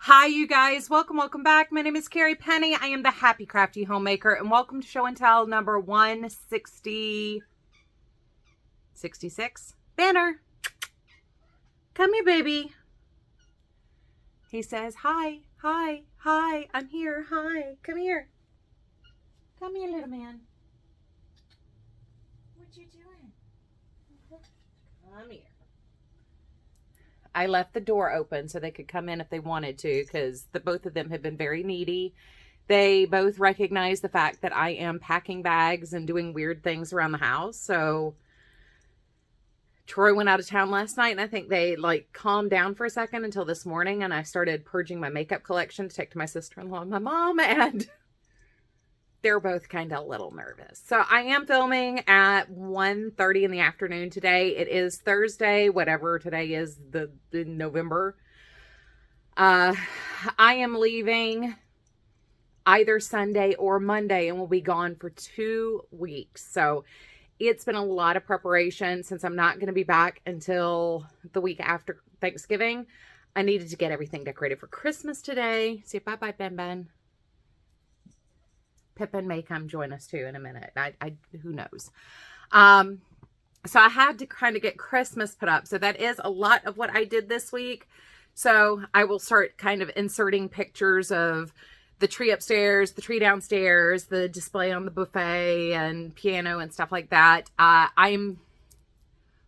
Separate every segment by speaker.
Speaker 1: Hi, you guys. Welcome back. My name is Carrie Penny. I am the Happy Crafty Homemaker, and welcome to Show and Tell number 166. Banner, come here, baby. He says, hi, hi, hi, I'm here, hi, come here. Come here, little man. What you doing? Come here. I left the door open so they could come in if they wanted to, because both of them have been very needy. They both recognize the fact that I am packing bags and doing weird things around the house. So Troy went out of town last night, and I think they calmed down for a second until this morning, and I started purging my makeup collection to take to my sister-in-law and my mom, and they're both kind of a little nervous. So I am filming at 1:30 in the afternoon today. It is Thursday, whatever today is, the November. I am leaving either Sunday or Monday and will be gone for 2 weeks. So it's been a lot of preparation since I'm not going to be back until the week after Thanksgiving. I needed to get everything decorated for Christmas today. Say bye-bye, Ben Ben. Pippin may come join us too in a minute. Who knows? So I had to kind of get Christmas put up. So that is a lot of what I did this week. So I will start kind of inserting pictures of the tree upstairs, the tree downstairs, the display on the buffet and piano and stuff like that. I'm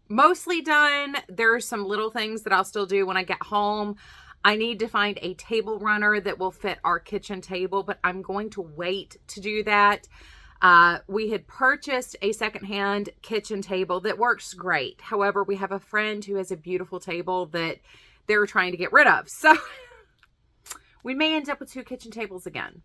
Speaker 1: mostly done. There's some little things that I'll still do when I get home. I need to find a table runner that will fit our kitchen table, but I'm going to wait to do that. We had purchased a secondhand kitchen table that works great. However, we have a friend who has a beautiful table that they're trying to get rid of. So we may end up with 2 kitchen tables again.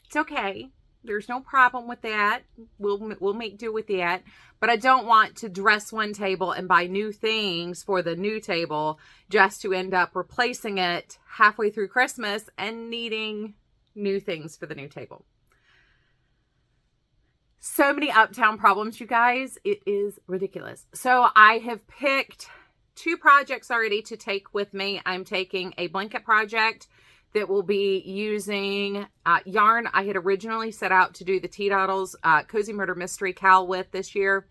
Speaker 1: It's okay. There's no problem with that. We'll make do with that. But I don't want to dress one table and buy new things for the new table just to end up replacing it halfway through Christmas and needing new things for the new table. So many uptown problems, you guys. It is ridiculous. So I have picked 2 projects already to take with me. I'm taking a blanket project that will be using yarn I had originally set out to do the T-Doddles Cozy Murder Mystery Cowl with this year.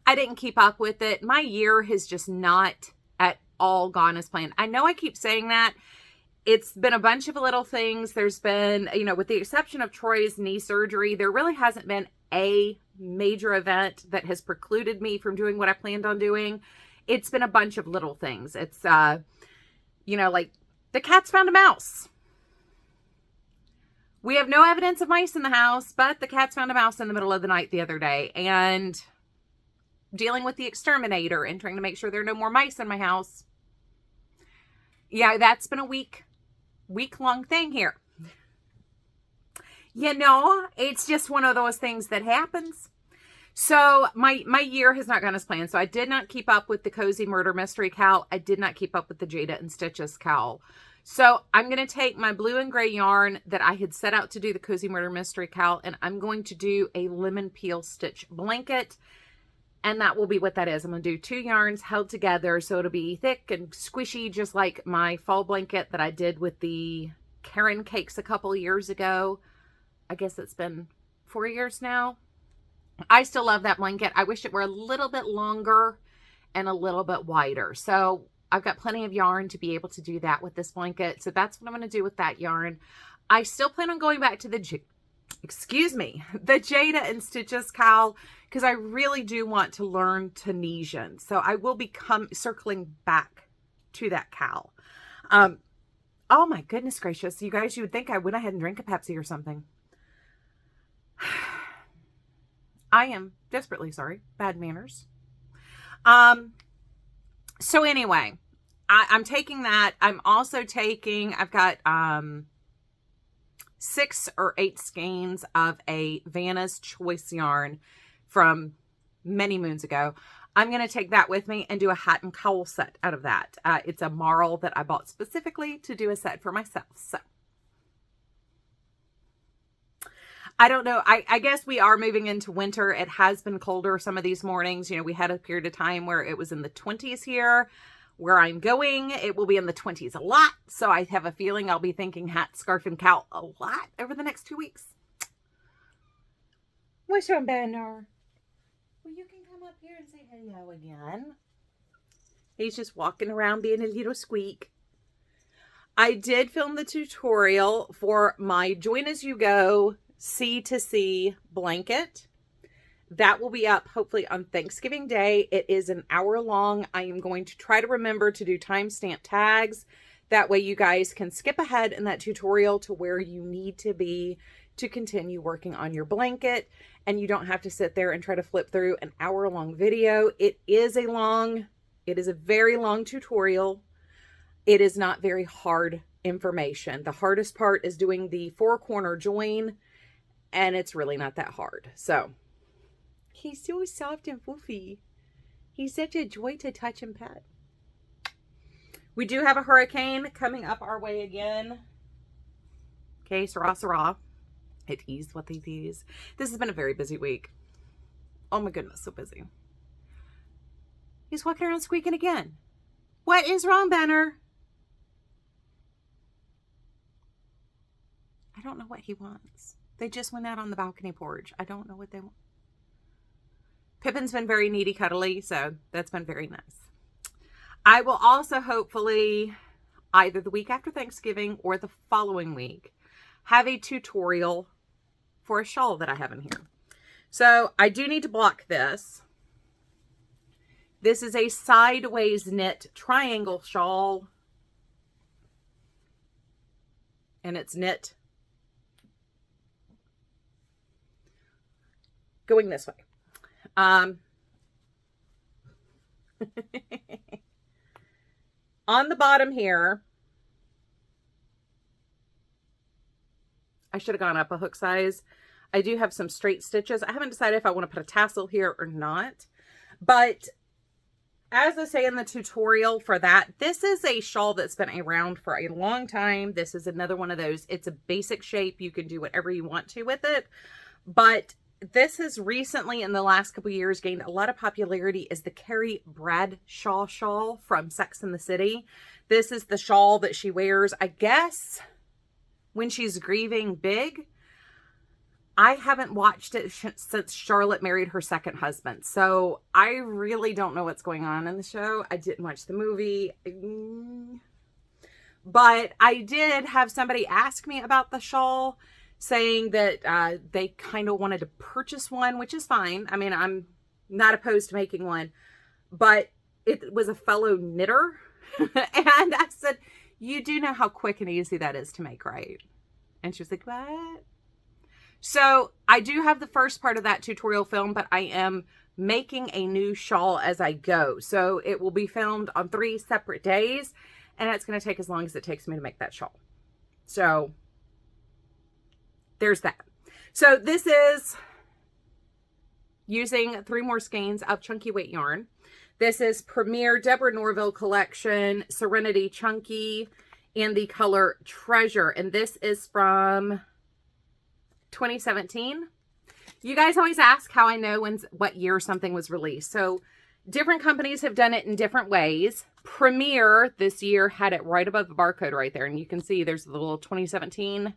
Speaker 1: I didn't keep up with it. My year has just not at all gone as planned. I know I keep saying that. It's been a bunch of little things. There's been, with the exception of Troy's knee surgery, there really hasn't been a major event that has precluded me from doing what I planned on doing. It's been a bunch of little things. It's, like the cat's found a mouse. We have no evidence of mice in the house, but the cats found a mouse in the middle of the night the other day. And dealing with the exterminator and trying to make sure there are no more mice in my house. Yeah, that's been a week-long thing here. It's just one of those things that happens. So my year has not gone as planned. So I did not keep up with the Cozy Murder Mystery Cowl. I did not keep up with the Jada and Stitches cowl. So I'm going to take my blue and gray yarn that I had set out to do the Cozy Murder Mystery Cowl, and I'm going to do a lemon peel stitch blanket. And that will be what that is. I'm going to do 2 yarns held together so it'll be thick and squishy, just like my fall blanket that I did with the Karen cakes a couple years ago. I guess it's been 4 years now. I still love that blanket. I wish it were a little bit longer and a little bit wider. So I've got plenty of yarn to be able to do that with this blanket. So that's what I'm going to do with that yarn. I still plan on going back to the Jada and Stitches cowl, because I really do want to learn Tunisian. So I will be circling back to that cowl. Oh my goodness gracious. You guys, you would think I went ahead and drank a Pepsi or something. I am desperately sorry. Bad manners. So anyway, I'm taking that. I'm also taking, I've got 6 or 8 skeins of a Vanna's Choice yarn from many moons ago. I'm going to take that with me and do a hat and cowl set out of that. It's a marl that I bought specifically to do a set for myself. So I don't know. I guess we are moving into winter. It has been colder some of these mornings. We had a period of time where it was in the 20s here. where I'm going. It will be in the 20s a lot. So I have a feeling I'll be thinking hat, scarf, and cowl a lot over the next 2 weeks. What's wrong, Banner? Well, you can come up here and say hello again. He's just walking around being a little squeak. I did film the tutorial for my Join As You Go C2C blanket. That will be up hopefully on Thanksgiving Day. It is an hour long. I am going to try to remember to do timestamp tags. That way you guys can skip ahead in that tutorial to where you need to be to continue working on your blanket. And you don't have to sit there and try to flip through an hour-long video. It is a very long tutorial. It is not very hard information. The hardest part is doing the 4-corner join, and it's really not that hard. So he's so soft and fluffy. He's such a joy to touch and pet. We do have a hurricane coming up our way again. Okay, sarah, sarah. It is what it is. This has been a very busy week. Oh my goodness, so busy. He's walking around squeaking again. What is wrong, Banner? I don't know what he wants. They just went out on the balcony porch. I don't know what they want. Pippin's been very needy cuddly, so that's been very nice. I will also hopefully either the week after Thanksgiving or the following week have a tutorial for a shawl that I have in here. So I do need to block this. This is a sideways knit triangle shawl. And it's knit going this way. On the bottom here, I should have gone up a hook size. I do have some straight stitches. I haven't decided if I want to put a tassel here or not. But as I say in the tutorial for that, this is a shawl that's been around for a long time. This is another one of those. It's a basic shape. You can do whatever you want to with it. But this has recently, in the last couple of years, gained a lot of popularity as the Carrie Bradshaw shawl from Sex and the City. This is the shawl that she wears, I guess, when she's grieving big. I haven't watched it since Charlotte married her second husband. So I really don't know what's going on in the show. I didn't watch the movie. But I did have somebody ask me about the shawl, saying that they kind of wanted to purchase one, which is fine. I mean, I'm not opposed to making one, but it was a fellow knitter. And I said, you do know how quick and easy that is to make, right? And she was like, what? So I do have the first part of that tutorial film, but I am making a new shawl as I go. So it will be filmed on 3 separate days, and it's going to take as long as it takes me to make that shawl. So there's that. So this is using 3 more skeins of chunky weight yarn. This is Premier Deborah Norville collection, Serenity Chunky, in the color Treasure. And this is from 2017. You guys always ask how I know what year something was released. So different companies have done it in different ways. Premier this year had it right above the barcode right there. And you can see there's the little 2017.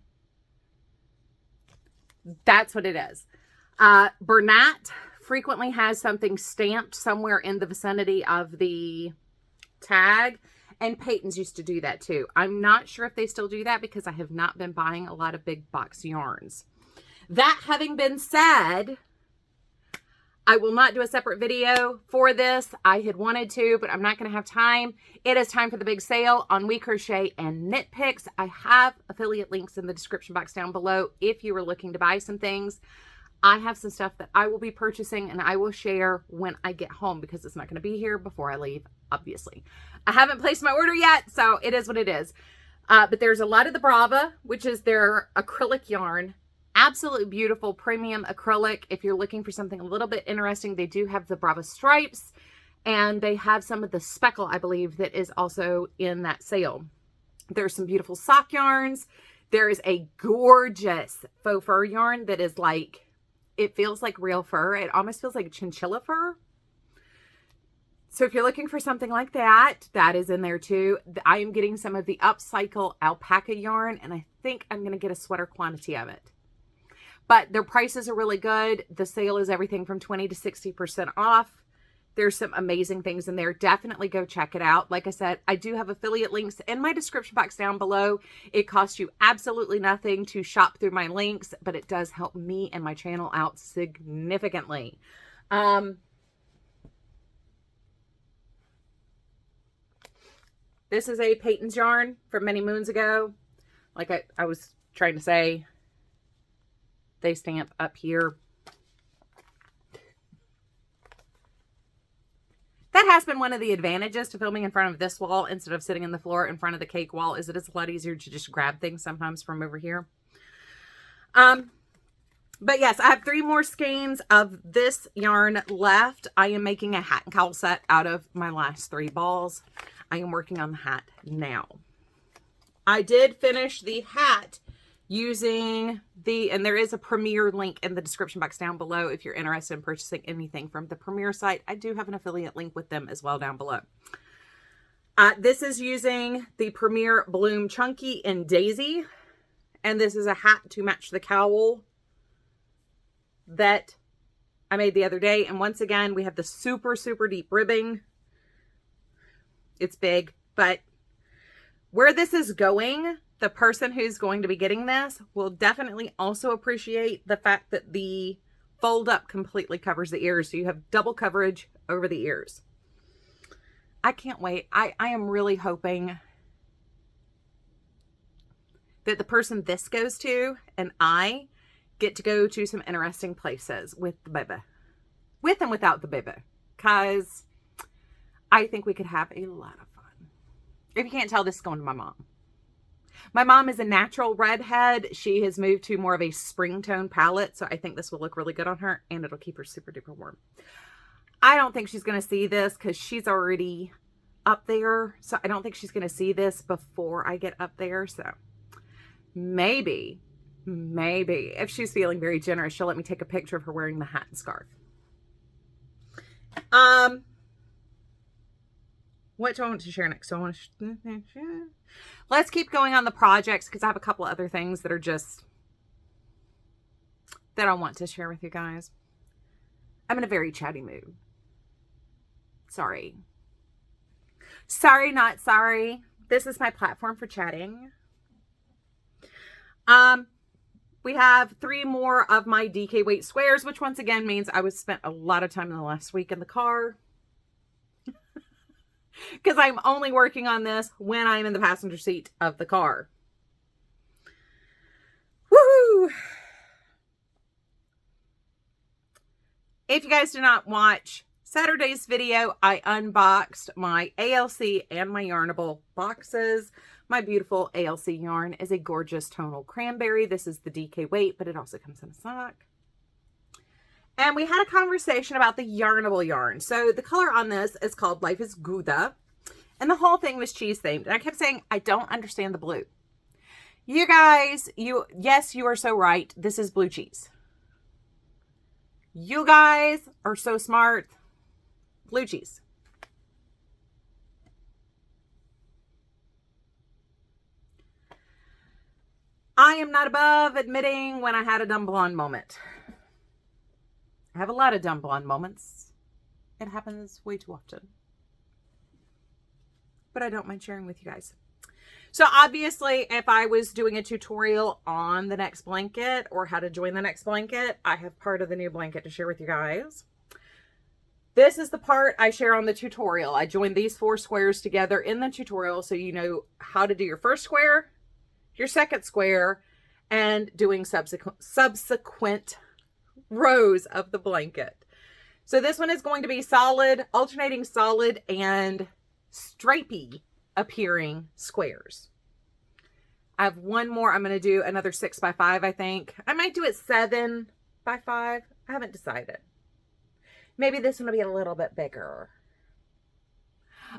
Speaker 1: That's what it is. Bernat frequently has something stamped somewhere in the vicinity of the tag. And Peyton's used to do that too. I'm not sure if they still do that because I have not been buying a lot of big box yarns. That having been said, I will not do a separate video for this. I had wanted to, but I'm not going to have time. It is time for the big sale on We Crochet and Knit Picks. I have affiliate links in the description box down below if you were looking to buy some things. I have some stuff that I will be purchasing and I will share when I get home because it's not going to be here before I leave, obviously. I haven't placed my order yet, so it is what it is. But there's a lot of the Brava, which is their acrylic yarn. Absolutely beautiful premium acrylic. If you're looking for something a little bit interesting, they do have the Brava stripes, and they have some of the speckle, I believe, that is also in that sale. There's some beautiful sock yarns. There is a gorgeous faux fur yarn that is like, it feels like real fur. It almost feels like chinchilla fur. So if you're looking for something like that, that is in there too. I am getting some of the upcycle alpaca yarn, and I think I'm going to get a sweater quantity of it. But their prices are really good. The sale is everything from 20 to 60% off. There's some amazing things in there. Definitely go check it out. Like I said, I do have affiliate links in my description box down below. It costs you absolutely nothing to shop through my links, but it does help me and my channel out significantly. This is a Peyton's yarn from many moons ago. Like I was trying to say, they stamp up here. That has been one of the advantages to filming in front of this wall instead of sitting on the floor in front of the cake wall, is that it's a lot easier to just grab things sometimes from over here. But yes, I have 3 more skeins of this yarn left. I am making a hat and cowl set out of my last 3 balls. I am working on the hat now. I did finish the hat using and there is a Premier link in the description box down below if you're interested in purchasing anything from the Premier site. I do have an affiliate link with them as well down below. This is using the Premier Bloom Chunky in Daisy, and this is a hat to match the cowl that I made the other day. And once again, we have the super, super deep ribbing. It's big, but where this is going, the person who's going to be getting this will definitely also appreciate the fact that the fold up completely covers the ears. So you have double coverage over the ears. I can't wait. I am really hoping that the person this goes to and I get to go to some interesting places with the baby. With and without the baby. Because I think we could have a lot of fun. If you can't tell, this is going to my mom. My mom is a natural redhead. She has moved to more of a spring tone palette, so I think this will look really good on her, and it'll keep her super duper warm. I don't think she's going to see this because she's already up there, so I don't think she's going to see this before I get up there. So maybe if she's feeling very generous, she'll let me take a picture of her wearing the hat and scarf. What do I want to share next? So I want to let's keep going on the projects, because I have a couple other things that are just that I want to share with you guys. I'm in a very chatty mood. Sorry, not sorry. This is my platform for chatting. We have 3 more of my DK weight squares, which once again means I was spent a lot of time in the last week in the car. Because I'm only working on this when I'm in the passenger seat of the car. Woohoo! If you guys did not watch Saturday's video, I unboxed my ALC and my Yarnable boxes. My beautiful ALC yarn is a gorgeous tonal cranberry. This is the DK weight, but it also comes in a sock. And we had a conversation about the Yarnable yarn. So the color on this is called Life is Gouda. And the whole thing was cheese themed. And I kept saying, I don't understand the blue. You guys, yes, you are so right. This is blue cheese. You guys are so smart. Blue cheese. I am not above admitting when I had a dumb blonde moment. I have a lot of dumb blonde moments. It happens way too often. But I don't mind sharing with you guys. So obviously, if I was doing a tutorial on the next blanket or how to join the next blanket, I have part of the new blanket to share with you guys. This is the part I share on the tutorial. I joined these 4 squares together in the tutorial so you know how to do your first square, your second square, and doing subsequent rows of the blanket. So this one is going to be solid, alternating solid and stripy appearing squares. I have one more. I'm going to do another 6 by 5, I think. I might do it 7 by 5. I haven't decided. Maybe this one will be a little bit bigger.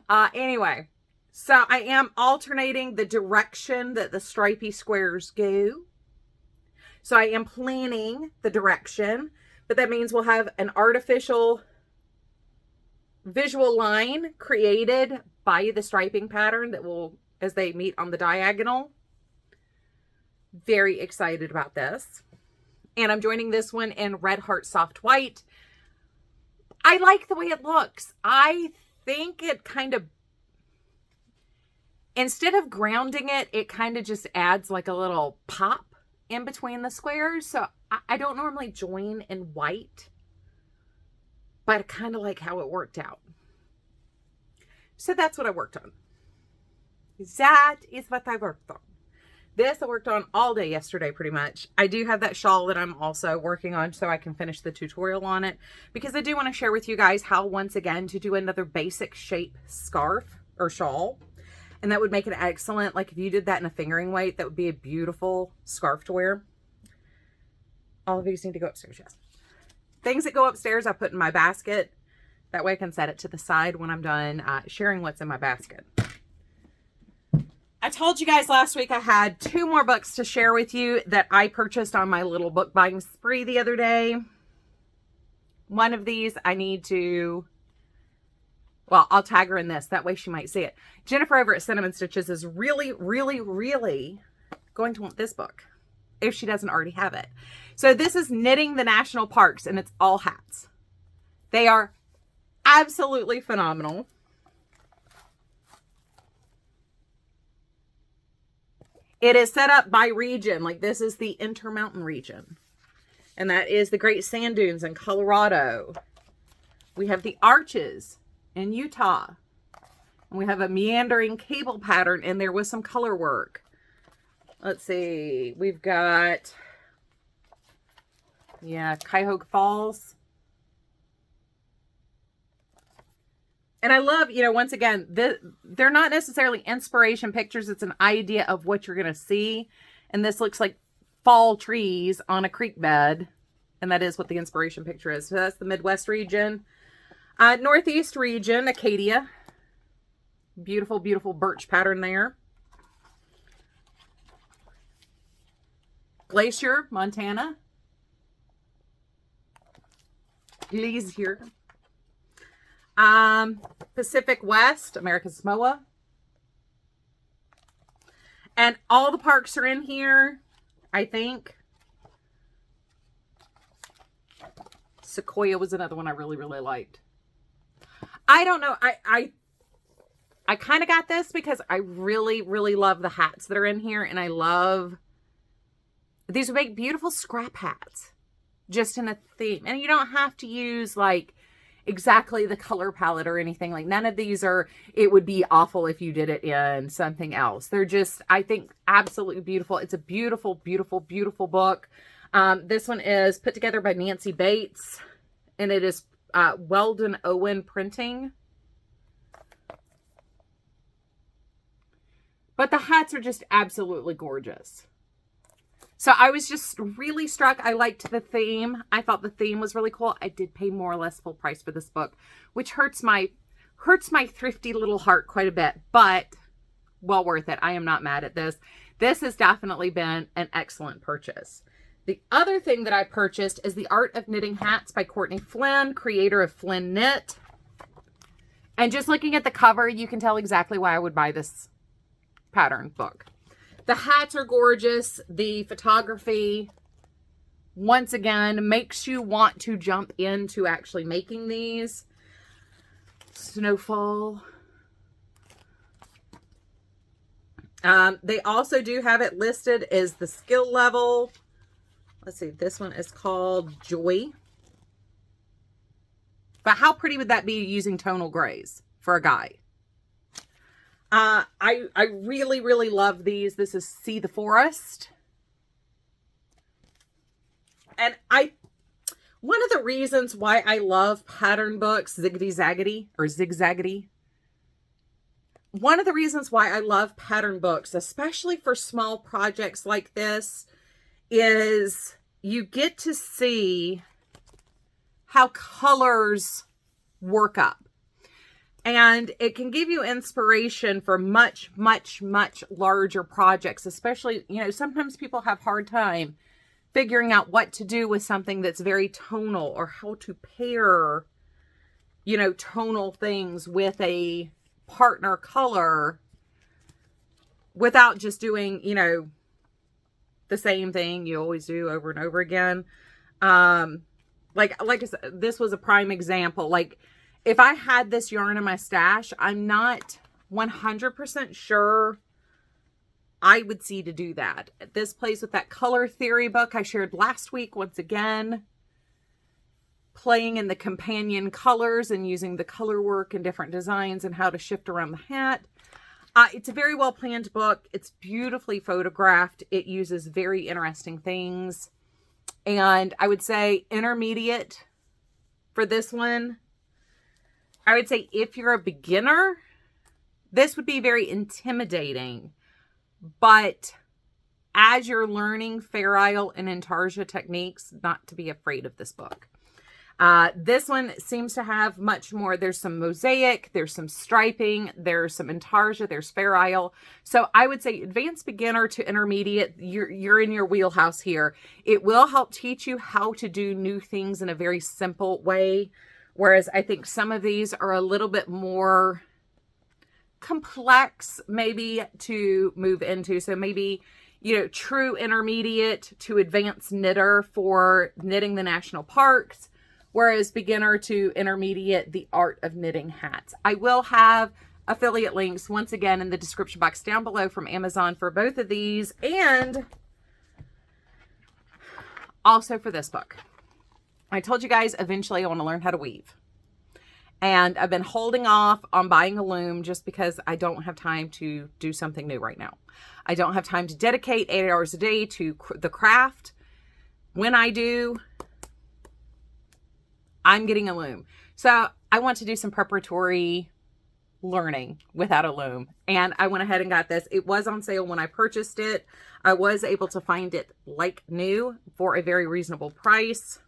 Speaker 1: Anyway, so I am alternating the direction that the stripy squares go. So I am planning the direction, but that means we'll have an artificial visual line created by the striping pattern that will, as they meet on the diagonal. Very excited about this. And I'm joining this one in Red Heart Soft White. I like the way it looks. I think it kind of, instead of grounding it, it kind of just adds like a little pop in between the squares. So I don't normally join in white, but I kind of like how it worked out. So that's what I worked on. That is what I worked on. This I worked on all day yesterday, pretty much. I do have that shawl that I'm also working on so I can finish the tutorial on it, because I do want to share with you guys how, once again, to do another basic shape scarf or shawl. And that would make it excellent. Like if you did that in a fingering weight, that would be a beautiful scarf to wear. All of these need to go upstairs, yes. Things that go upstairs, I put in my basket. That way I can set it to the side when I'm done sharing what's in my basket. I told you guys last week I had 2 more books to share with you that I purchased on my little book buying spree the other day. One of these I need to, well, I'll tag her in this. That way she might see it. Jennifer over at Cinnamon Stitches is really, really, really going to want this book if she doesn't already have it. So this is Knitting the National Parks, and it's all hats. They are absolutely phenomenal. It is set up by region. Like this is the Intermountain region. And that is the Great Sand Dunes in Colorado. We have the Arches in Utah. And we have a meandering cable pattern in there with some color work. Let's see. We've got, yeah, Cuyahoga Falls. And I love, you know, once again, they're not necessarily inspiration pictures. It's an idea of what you're going to see. And this looks like fall trees on a creek bed. And that is what the inspiration picture is. So that's the Midwest region. Northeast region, Acadia. Beautiful, beautiful birch pattern there. Glacier, Montana. Glacier. Pacific West, American Samoa. And all the parks are in here, I think. Sequoia was another one I really, really liked. I don't know. I kind of got this because I really, really love the hats that are in here. And I love, these would make beautiful scrap hats just in a theme. And you don't have to use like exactly the color palette or anything. Like none of these are, it would be awful if you did it in something else. They're just, I think, absolutely beautiful. It's a beautiful, beautiful, beautiful book. This one is put together by Nancy Bates, and it is Weldon Owen printing. But the hats are just absolutely gorgeous. So I was just really struck. I liked the theme. I thought the theme was really cool. I did pay more or less full price for this book, which hurts my thrifty little heart quite a bit, but well worth it. I am not mad at this. This has definitely been an excellent purchase. The other thing that I purchased is The Art of Knitting Hats by Courtney Flynn, creator of Flynn Knit. And just looking at the cover, you can tell exactly why I would buy this pattern book. The hats are gorgeous. The photography, once again, makes you want to jump into actually making these. Snowfall. They also do have it listed as the skill level. Let's see, this one is called Joy. But how pretty would that be using tonal grays for a guy? I really, really love these. This is See the Forest. And one of the reasons why I love pattern books, ziggity-zaggity, or zigzaggity. One of the reasons why I love pattern books, especially for small projects like this, is you get to see how colors work up. And it can give you inspiration for much, much, much larger projects, especially, you know, sometimes people have a hard time figuring out what to do with something that's very tonal or how to pair you know, tonal things with a partner color without just doing, you know, the same thing you always do over and over again. Like I said, this was a prime example. Like, if I had this yarn in my stash, I'm not 100% sure I would see to do that. This plays with that color theory book I shared last week. Once again, playing in the companion colors and using the color work and different designs and how to shift around the hat. It's a very well planned book. It's beautifully photographed. It uses very interesting things. And I would say intermediate for this one. I would say if you're a beginner, this would be very intimidating. But as you're learning Fair Isle and Intarsia techniques, not to be afraid of this book. This one seems to have much more. There's some mosaic, there's some striping, there's some Intarsia, there's Fair Isle. So I would say advanced beginner to intermediate, you're in your wheelhouse here. It will help teach you how to do new things in a very simple way. Whereas I think some of these are a little bit more complex maybe to move into. So maybe, you know, true intermediate to advanced knitter for knitting the national parks. Whereas beginner to intermediate, the art of knitting hats. I will have affiliate links once again in the description box down below from Amazon for both of these, and also for this book. I told you guys eventually I want to learn how to weave. And I've been holding off on buying a loom just because I don't have time to do something new right now. I don't have time to dedicate 8 hours a day to the craft. When I do, I'm getting a loom. So I want to do some preparatory learning without a loom. And I went ahead and got this. It was on sale when I purchased it. I was able to find it like new for a very reasonable price.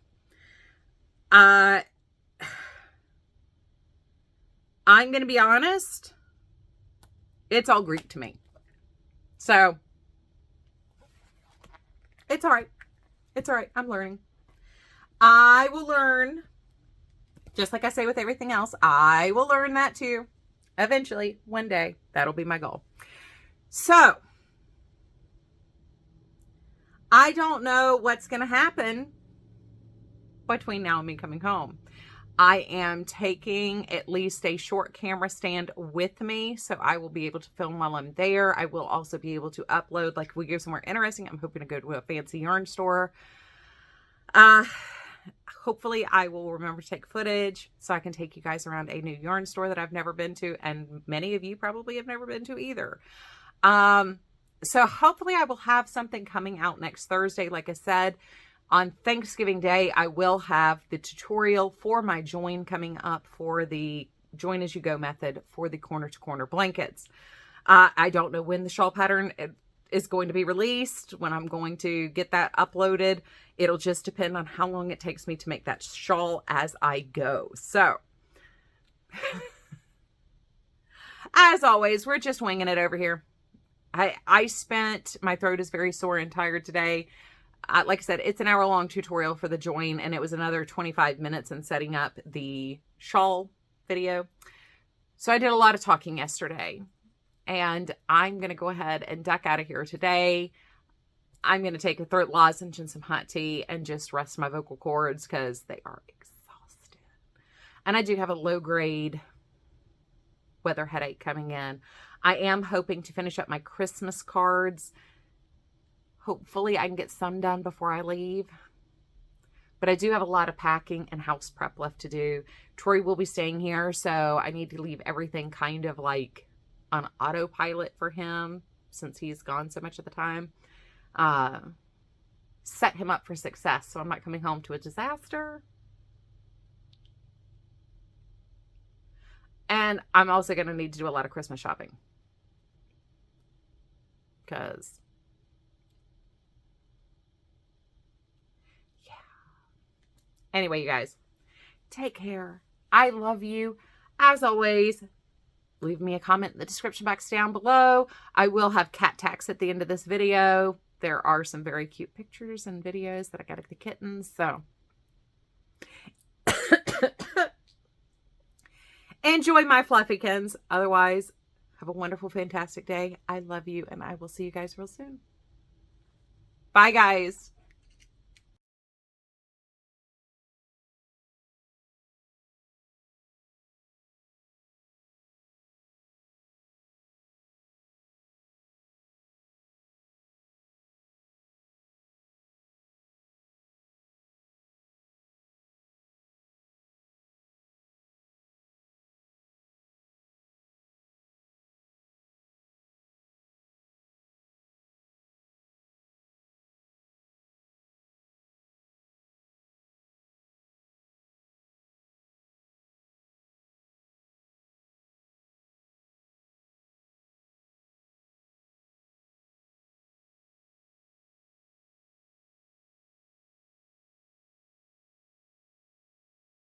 Speaker 1: I'm going to be honest. It's all Greek to me. So it's all right. It's all right. I'm learning. I will learn. Just like I say with everything else, I will learn that too. Eventually, one day, that'll be my goal. So, I don't know what's going to happen between now and me coming home. I am taking at least a short camera stand with me, so I will be able to film while I'm there. I will also be able to upload, like if we go somewhere interesting. I'm hoping to go to a fancy yarn store. Hopefully I will remember to take footage so I can take you guys around a new yarn store that I've never been to, and many of you probably have never been to either. So hopefully I will have something coming out next Thursday. Like I said, on Thanksgiving Day, I will have the tutorial for my join coming up for the join as you go method for the corner to corner blankets. I don't know when the shawl pattern is going to be released, when I'm going to get that uploaded. It'll just depend on how long it takes me to make that shawl as I go. So, as always, we're just winging it over here. My throat is very sore and tired today. Like I said, it's an hour-long tutorial for the join, and it was another 25 minutes in setting up the shawl video. So I did a lot of talking yesterday, and I'm going to go ahead and duck out of here today. I'm going to take a throat lozenge and some hot tea and just rest my vocal cords because they are exhausted. And I do have a low-grade weather headache coming in. I am hoping to finish up my Christmas cards. Hopefully I can get some done before I leave. But I do have a lot of packing and house prep left to do. Troy will be staying here, so I need to leave everything kind of like on autopilot for him since he's gone so much of the time. Set him up for success so I'm not coming home to a disaster. And I'm also going to need to do a lot of Christmas shopping. Because, yeah. Anyway, you guys, take care. I love you. As always, leave me a comment in the description box down below. I will have cat tags at the end of this video. There are some very cute pictures and videos that I got of the kittens. So, enjoy my fluffykins. Otherwise, have a wonderful, fantastic day. I love you, and I will see you guys real soon. Bye, guys.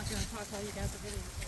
Speaker 1: I'm going to talk while you guys are videoing.